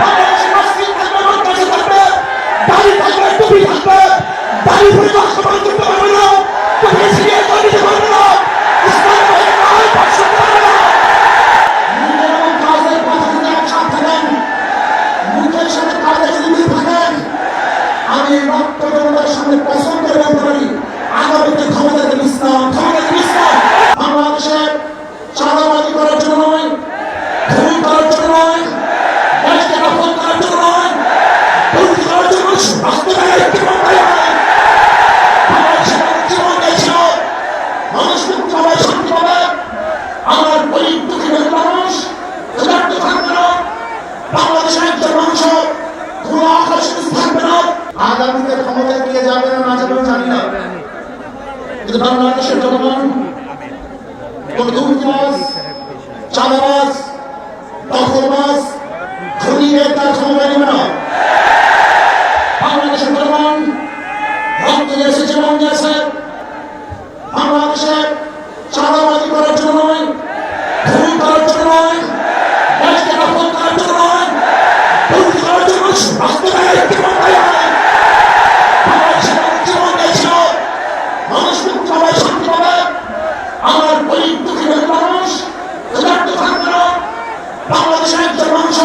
বাংলাদেশের মসজিদ থাকবে, মাদ্রাসা থাকবে, দাড়ি থাকবে, টুপি থাকবে, দাড়ি ভরে বাস্তবায়ন করতে পারবে না, টুপি ছিঁড়ে দিতে পারবে না, ইসলাম হয়ে নয় বর্ষণ পারবে না। মুখের এবং কাজের কথা যদি একসাথে থাকেন, মুখের সাথে কাজে যদি মিল থাকেন, আমি রক্ত জনতার সামনে পছন্দ করে বলতে পারি আগামীতে ক্ষমতা দেবে ইসলাম, ক্ষমতা দেবে ইসলাম। বাংলাদেশের চাঁদাবাজি করার জন্য নয়, খুন করার জন্য নয়, দেশকে দখল করার জন্য নয়, দুর্নীতি করার জন্য রাষ্ট্রীয় একটি মামলায় হয়। বাংলাদেশের মানুষ জীবন দিয়েছিল, মানুষ মুক্তি পাবে, শান্তি পাবে। আমার গরিব দুঃখী মানুষ ক্ষুধার্ত থাকবে না, বাংলাদেশের একজন মানুষ কোনো আকাশ থাকবে না। আগামীতে ক্ষমতায় কে যাবে না না যাবে জানি না, কিন্তু বাংলাদেশের জনগণ কোন দুর্নীতিবাজ, চাঁদাবাজ, দখলবাজ, খুনিদের তার ক্ষমতা নেবে না। বাংলাদেশের জনগণ রক্ত দিয়েছে, জীবন দিয়েছে। বাংলাদেশের চাঁদাবাজি করার জন্য নয়, খুন করার জন্য নয়, দেশকে দখল করার জন্য নয়, দুর্নীতি করার জন্য রাষ্ট্রীয় একটি মামলায় হয়। বাংলাদেশের মানুষ জীবন দিয়েছিল, মানুষ মুক্তি পাবে, শান্তি পাবে। আমার গরিব দুঃখী মানুষ ক্ষুধার্ত থাকবে না, বাংলাদেশের একজন মানুষ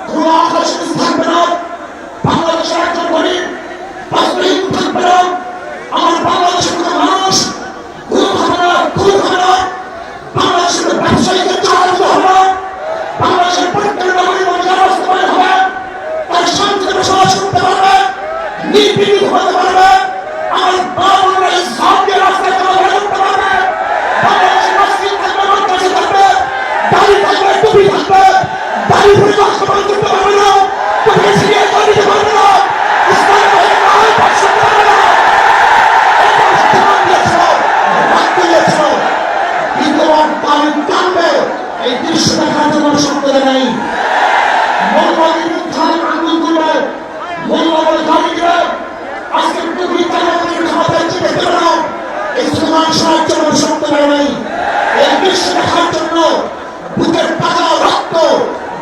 কোনো আকাশ থাকবে না, বাংলাদেশের একজন গরিব বাস্তবহীন থাকবে না। আমার বাংলাদেশের কোনো মানুষ খুন হবে না, খুন হবে না, বাংলাদেশের ব্যবসায়ীকে চালাতে হবে না, বাংলাদেশের প্রত্যেক নাগরিক অধিকার বাস্তবায়ন হবে, তার শান্তিতে বসবাস করতে পারবে, নির্বিঘ্নে ঘুমাতে পারবে। আমার বাংলার ইসলাম দিয়ে রাস্তায় চলাফেরা করতে পারবে। বাংলাদেশের মসজিদ থাকবে, মাদ্রাসা থাকবে, দাড়ি থাকবে, টুপি থাকবে, দাড়ি ভরে বাস্তবায়ন করতে পারবে না, টুপি ছিঁড়ে দিতে পারবে না, ইসলাম হয়ে নয় বর্ষণ পারবে না। এই দৃশ্য দেখার জন্য শক্তি নেই। মৌলবাদীর উত্থান আন্দোলন করবে, মৌলবাদী দাবি দিবে, আজকে টুপি তাদের ক্ষমতায় চেপে দেবে না, এই সুমান সাহায্য শক্তি নেই। এই দৃশ্য দেখার জন্য বুকের টাকা রক্ত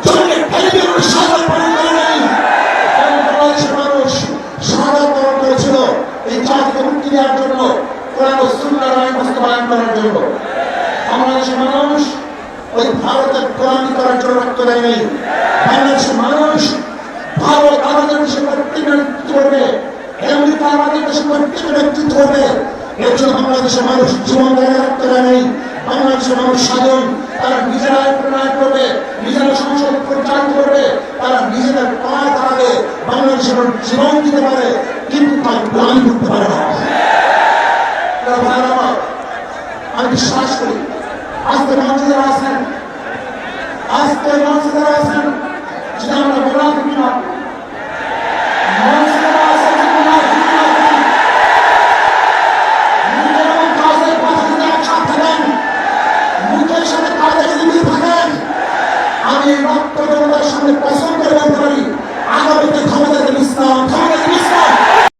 জমিয়ে ফেলে দিয়ে সাগর পালন করে নেই। বাংলাদেশের মানুষ সাগর পালন করেছিল এই জাতিকে মুক্তি দেওয়ার জন্য, কোরআন ও সুন্নাহর আইন বাস্তবায়ন করার জন্য। বাংলাদেশের মানুষ ওই ভারতের গোলামি করার জন্য রক্ত দেয় নেই। বাংলাদেশের মানুষ ভারত আমাদের দেশে কর্তৃত্ব নেতৃত্ব করবে, আমেরিকা আমাদের দেশে কর্তৃত্ব নেতৃত্ব করবে, এর জন্য বাংলাদেশের মানুষ জীবন দেয় রক্ত দেয় নেই। বাংলাদেশের মানুষ স্বাধীন, তারা নিজেরা প্রণয়ন করবে, নিজেরা সংসদ পরিচালনা করবে, তারা নিজেদের পায়ে দাঁড়াবে, বাংলাদেশের মানুষ জীবন দিতে পারে, কিন্তু তার গোলামি করতে পারে না। আমি বিশ্বাস করি আজকে মঞ্চে যারা আছেন, আজকে মঞ্চে যারা আছেন, যদি আমরা মুনাফিক না, মঞ্চে যারা আছেন যদি মুনাফিক না, মুখের এবং কাজের কথা যদি একসাথে থাকেন, মুখের সাথে কাজে যদি মিল থাকেন, আমি রক্ত জনতার সামনে পছন্দ করে বলতে পারি আগামীতে ক্ষমতা দেবে ইসলাম, ক্ষমতা